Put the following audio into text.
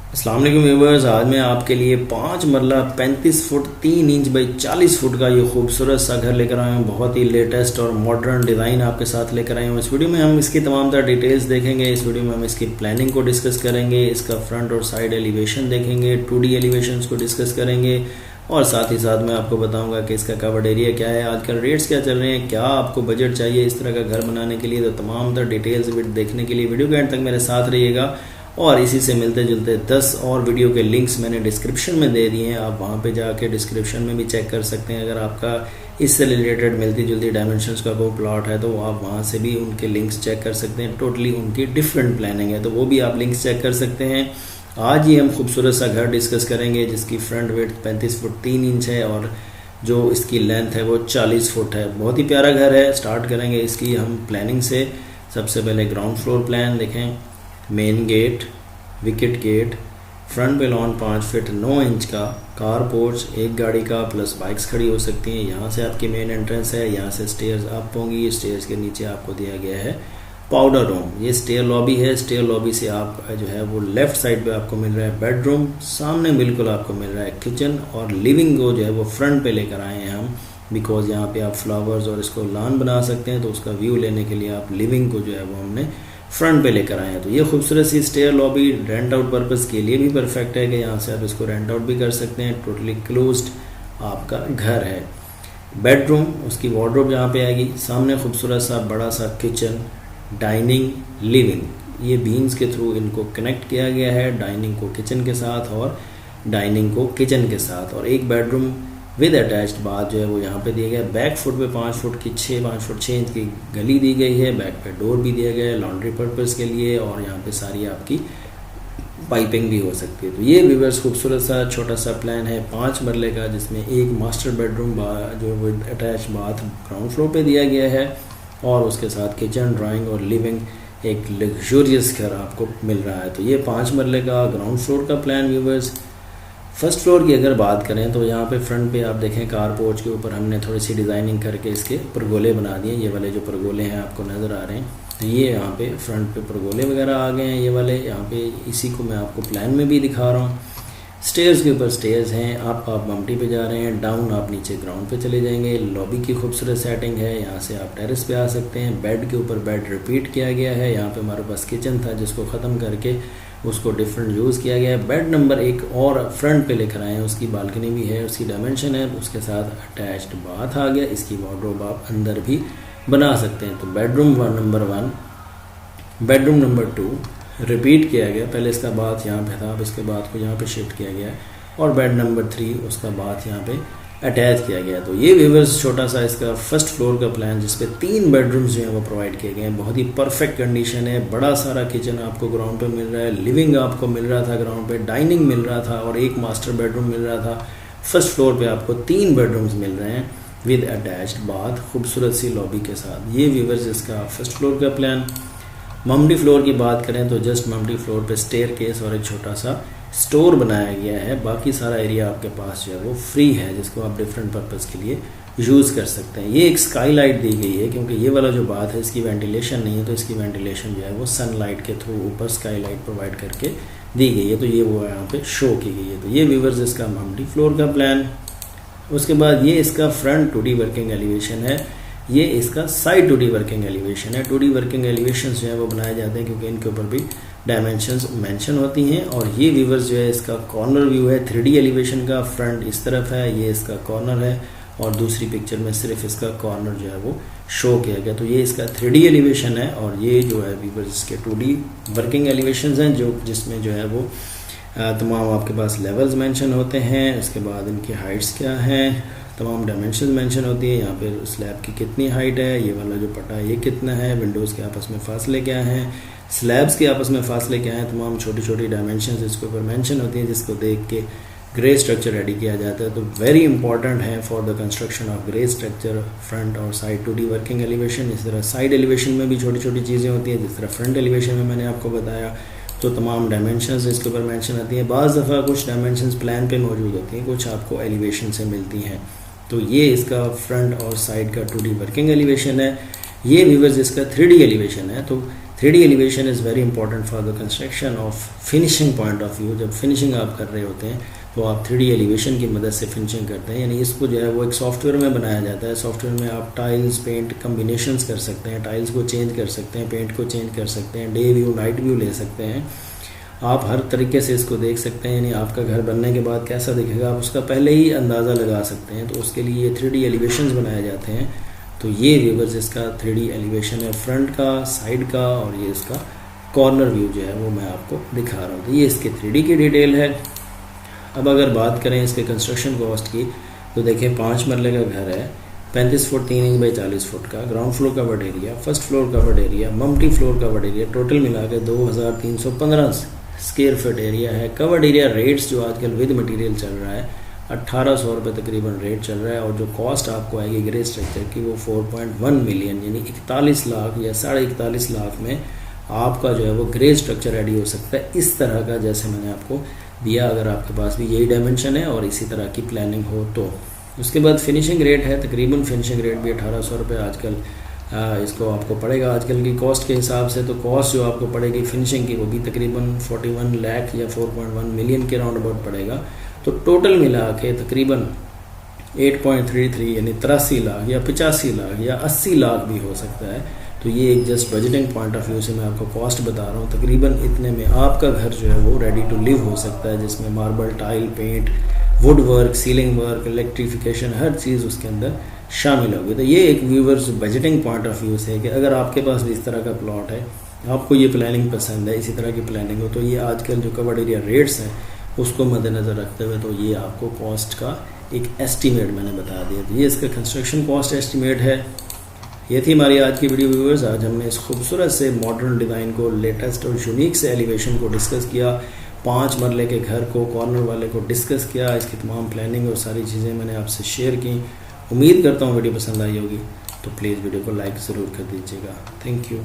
अस्सलाम वालेकुम व्यूवर्स। आज मैं आपके लिए 5 मरला 35 फुट 3 इंच बाई 40 फुट का ये खूबसूरत सा घर लेकर आया हूँ। बहुत ही लेटेस्ट और मॉडर्न डिज़ाइन आपके साथ लेकर आया हूँ। इस वीडियो में हम इसकी तमाम तरह डिटेल्स देखेंगे। इस वीडियो में हम इसकी प्लानिंग को डिस्कस करेंगे, इसका फ्रंट और साइड एलिवेशन देखेंगे, 2D एलिवेशन को डिस्कस करेंगे और साथ ही साथ मैं आपको बताऊंगा कि इसका कवर्ड एरिया क्या है, आजकल रेट्स क्या चल रहे हैं, क्या आपको बजट चाहिए इस तरह का घर बनाने के लिए। तो तमाम तरह डिटेल्स देखने के लिए वीडियो के एंड तक मेरे साथ रहिएगा। और इसी से मिलते जुलते 10 और वीडियो के लिंक्स मैंने डिस्क्रिप्शन में दे दिए हैं, आप वहाँ पे जाके डिस्क्रिप्शन में भी चेक कर सकते हैं। अगर आपका इससे रिलेटेड मिलती जुलती डायमेंशंस का कोई प्लॉट है तो आप वहाँ से भी उनके लिंक्स चेक कर सकते हैं। टोटली उनकी डिफरेंट प्लानिंग है तो वो भी आप लिंक्स चेक कर सकते हैं। आज ही हम खूबसूरत सा घर डिस्कस करेंगे जिसकी फ्रंट वेट 35 फुट 3 इंच है और जो इसकी लेंथ है वो 40 फुट है। बहुत ही प्यारा घर है। स्टार्ट करेंगे इसकी हम प्लानिंग से। सबसे पहले ग्राउंड फ्लोर प्लान देखें। Main gate, wicket gate, front पे लॉन 5 फीट 9 इंच का, कार पोर्च एक गाड़ी का प्लस बाइक्स खड़ी हो सकती हैं। यहाँ से आपकी मेन एंट्रेंस है, यहाँ से स्टेयर्स अप होंगी। स्टेयर्स के नीचे आपको दिया गया है पाउडर रूम। ये स्टेयर लॉबी है। स्टेयर लॉबी से आप जो है वो लेफ्ट साइड पे आपको मिल रहा है बेडरूम, सामने बिल्कुल आपको मिल रहा है किचन और लिविंग को जो है वो फ्रंट पे लेकर आए हैं हम, बिकॉज यहाँ पे आप फ्लावर्स और इसको लॉन बना सकते हैं। तो उसका व्यू लेने के लिए आप लिविंग को जो है वो हमने फ्रंट पे लेकर आए हैं। तो ये खूबसूरत सी stair lobby rent out purpose के लिए भी परफेक्ट है कि यहाँ से आप इसको रेंट आउट भी कर सकते हैं। टोटली क्लोज्ड आपका घर है। बेडरूम, उसकी वार्डरोब यहाँ पे आएगी। सामने खूबसूरत सा बड़ा सा किचन, डाइनिंग, लिविंग, ये बीन्स के थ्रू इनको कनेक्ट किया गया है, डाइनिंग को किचन के साथ और डाइनिंग को किचन के साथ। और एक बेडरूम विद अटैच्ड बाथ जो है वो यहाँ पे दिया गया है। बैक फुट पे 5 फुट 6 इंच की गली दी गई है। बैक पे डोर भी दिया गया है लॉन्ड्री पर्पज़ के लिए और यहाँ पे सारी आपकी पाइपिंग भी हो सकती है। तो ये व्यूअर्स खूबसूरत सा छोटा सा प्लान है 5 मरले का, जिसमें एक मास्टर बेडरूम जो with attach bath ground floor पे दिया गया है और उसके साथ किचन, ड्राइंग और लिविंग, एक लग्जूरियस घर आपको मिल रहा है। तो ये 5 मरले का ग्राउंड फ्लोर का प्लान व्यूअर्स। फर्स्ट फ्लोर की अगर बात करें तो यहाँ पे फ्रंट पे आप देखें कार पोर्च के ऊपर हमने थोड़ी सी डिज़ाइनिंग करके इसके परगोले बना दिए। ये वाले जो परगोले हैं आपको नज़र आ रहे हैं, तो ये यहाँ पे फ्रंट पे परगोले वगैरह आ गए हैं। ये वाले यहाँ पे इसी को मैं आपको प्लान में भी दिखा रहा हूँ। स्टेयर्स के ऊपर स्टेयर्स हैं। आप मम्टी पे जा रहे हैं, डाउन आप नीचे ग्राउंड पे चले जाएंगे। लॉबी की खूबसूरत सेटिंग है। यहाँ से आप टेरेस पे आ सकते हैं। बेड के ऊपर बेड रिपीट किया गया है। यहाँ पे हमारे पास किचन था जिसको ख़त्म करके उसको डिफरेंट यूज़ किया गया है। बेड नंबर 1 और फ्रंट पे लेकर आए हैं। उसकी बालकनी भी है, उसकी डायमेंशन है, उसके साथ अटैच्ड बाथ आ गया। इसकी वार्डरोब आप अंदर भी बना सकते हैं। तो bedroom number 1, bedroom number 2 repeat किया गया। पहले इसका बाथ यहाँ पे था, अब इसके बाथ को यहाँ पे शिफ्ट किया गया और बेड नंबर 3 उसका बाथ यहाँ पे अटैच किया गया। तो ये व्यूअर्स छोटा सा इसका फर्स्ट फ्लोर का प्लान, जिसपे 3 बेडरूम्स जो हैं वो प्रोवाइड किए गए हैं। बहुत ही परफेक्ट कंडीशन है। बड़ा सारा किचन आपको ग्राउंड पे मिल रहा है, लिविंग आपको मिल रहा था ग्राउंड पे, डाइनिंग मिल रहा था और एक मास्टर बेडरूम मिल रहा था। फर्स्ट फ्लोर पे आपको 3 बेडरूम्स मिल रहे हैं विद अटैच्ड बाथ, खूबसूरत सी लॉबी के साथ। ये व्यूअर्स इसका फर्स्ट फ्लोर का प्लान। मम्टी फ्लोर की बात करें तो जस्ट मम्टी फ्लोर पे स्टेयर केस और एक छोटा सा स्टोर बनाया गया है। बाकी सारा एरिया आपके पास जो है वो फ्री है, जिसको आप डिफरेंट पर्पज़ के लिए यूज़ कर सकते हैं। ये एक स्काई लाइट दी गई है क्योंकि ये वाला जो बात है इसकी वेंटिलेशन नहीं है, तो इसकी वेंटिलेशन जो है वो सनलाइट के थ्रू ऊपर स्काई लाइट प्रोवाइड करके दी गई है। तो ये वो यहाँ पे शो की गई है। तो ये व्यूअर्स इसका मम्टी फ्लोर का प्लान। उसके बाद ये इसका फ्रंट 2D वर्किंग एलिवेशन है। ये इसका साइड 2D वर्किंग एलिवेशन है। 2D वर्किंग एलिवेशन जो है वो बनाए जाते हैं क्योंकि इनके ऊपर भी डायमेंशंस मेंशन होती हैं। और ये व्यूअर्स जो है इसका कॉर्नर व्यू है 3D एलिवेशन का। फ्रंट इस तरफ है, ये इसका कॉर्नर है और दूसरी पिक्चर में सिर्फ इसका कॉर्नर जो है वो शो किया गया। तो ये इसका 3D एलिवेशन है और ये जो है व्यूअर्स इसके 2D वर्किंग एलिवेशन हैं, जो जिसमें जो है वो तमाम आपके पास लेवल्स मेंशन होते हैं। उसके बाद इनकी हाइट्स क्या हैं, तमाम डायमेंशन मेंशन होती है। यहाँ पे स्लैब की कितनी हाइट है, ये वाला जो पटा है ये कितना है, विंडोज़ के आपस में फासले क्या हैं, स्लैब्स के आपस में फासले क्या हैं, तमाम छोटी छोटी डायमेंशन इसके ऊपर मेंशन होती हैं, जिसको देख के ग्रे स्ट्रक्चर रेडी किया जाता है। तो वेरी इंपॉर्टेंट है for the construction of grey structure front और साइड 2D वर्किंग एलिवेशन। इस तरह साइड एलिवेशन में भी छोटी छोटी चीज़ें होती हैं, जिस तरह फ्रंट एलिवेशन में मैंने आपको बताया। तो तमाम डायमेंशंस इसके ऊपर मेंशन होती हैं। बाज़ दफ़ा कुछ डायमेंशंस प्लान पे मौजूद होती हैं, कुछ आपको एलिवेशन से मिलती हैं। तो ये इसका फ्रंट और साइड का 2D वर्किंग एलिवेशन है। ये व्यूअर्स इसका 3D एलिवेशन है। तो 3D elevation is very important for the construction of finishing point of view. जब फिनिशिंग आप कर रहे होते हैं तो आप 3D एलिवेशन की मदद से फिनिशिंग करते हैं, यानी इसको जो है वो एक सॉफ्टवेयर में बनाया जाता है। सॉफ्टवेयर में आप टाइल्स पेंट कम्बिनेशंस कर सकते हैं, टाइल्स को चेंज कर सकते हैं, पेंट को चेंज कर सकते हैं, डे व्यू नाइट व्यू ले सकते हैं। आप हर तरीके से इसको देख सकते हैं, यानी आपका घर बनने के बाद कैसा दिखेगा आप उसका पहले ही अंदाज़ा लगा सकते हैं। तो उसके लिए ये 3D एलिवेशंस बनाए जाते हैं। तो ये व्यूवर्स इसका 3D एलिवेशन है, फ्रंट का, साइड का, और ये इसका कॉर्नर व्यू जो है वो मैं आपको दिखा रहा हूँ। तो ये इसके 3D की डिटेल है। अब अगर बात करें इसके कंस्ट्रक्शन कॉस्ट की तो देखिए 5 मरले का घर है, 35 फुट 3 इंच बाई 40 फुट का, ground floor covered area, first floor covered area, multi floor covered area, total मिला के 2315 स्क्वायर फीट एरिया है। कवर्ड एरिया रेट्स जो आजकल विद मटेरियल चल रहा है 1800 रुपये तकरीबन रेट चल रहा है, और जो कॉस्ट आपको आएगी ग्रे स्ट्रक्चर की वो 4.1 मिलियन यानी 41 लाख या 41.5 लाख में आपका जो है वो ग्रे स्ट्रक्चर रेडी हो सकता है इस तरह का, जैसे मैंने आपको दिया। अगर आपके पास भी यही डायमेंशन है और इसी तरह की प्लानिंग हो तो। उसके बाद फिनिशिंग रेट है, तकरीबन फिनिशिंग रेट भी 1800 रुपये आजकल इसको आपको पड़ेगा आजकल की कॉस्ट के हिसाब से। तो कॉस्ट जो आपको पड़ेगी फिनिशिंग की वो भी तकरीबन 41 लाख या 4.1 मिलियन के राउंड अबाउट पड़ेगा। तो टोटल मिला के तकरीबन 8.33 यानी 83 लाख या 85 लाख या 80 लाख भी हो सकता है। तो ये एक just budgeting point of view से मैं आपको कॉस्ट बता रहा हूँ। तकरीबन इतने में आपका घर जो है वो रेडी टू लिव हो सकता है, जिसमें marble, tile, paint, wood work, ceiling work, electrification, हर चीज़ उसके अंदर शामिल होगी। तो ये एक viewers budgeting point of view से है कि अगर आपके पास भी इस तरह का प्लॉट है, आपको ये प्लानिंग पसंद है, इसी तरह की प्लानिंग हो, तो ये आजकल जो कवर्ड एरिया रेट्स हैं उसको मद्देनज़र रखते हुए तो ये आपको कॉस्ट का एक एस्टीमेट मैंने बता दिया। तो ये इसका कंस्ट्रक्शन कॉस्ट एस्टीमेट है। ये थी हमारी आज की वीडियो व्यूवर्स। आज हमने इस खूबसूरत से मॉडर्न डिज़ाइन को, लेटेस्ट और यूनिक से एलिवेशन को डिस्कस किया। 5 मरले के घर को, कॉर्नर वाले को डिस्कस किया। इसकी तमाम प्लानिंग और सारी चीज़ें मैंने आपसे शेयर की। उम्मीद करता हूँ वीडियो पसंद आई होगी, तो प्लीज़ वीडियो को लाइक ज़रूर कर दीजिएगा। Thank you.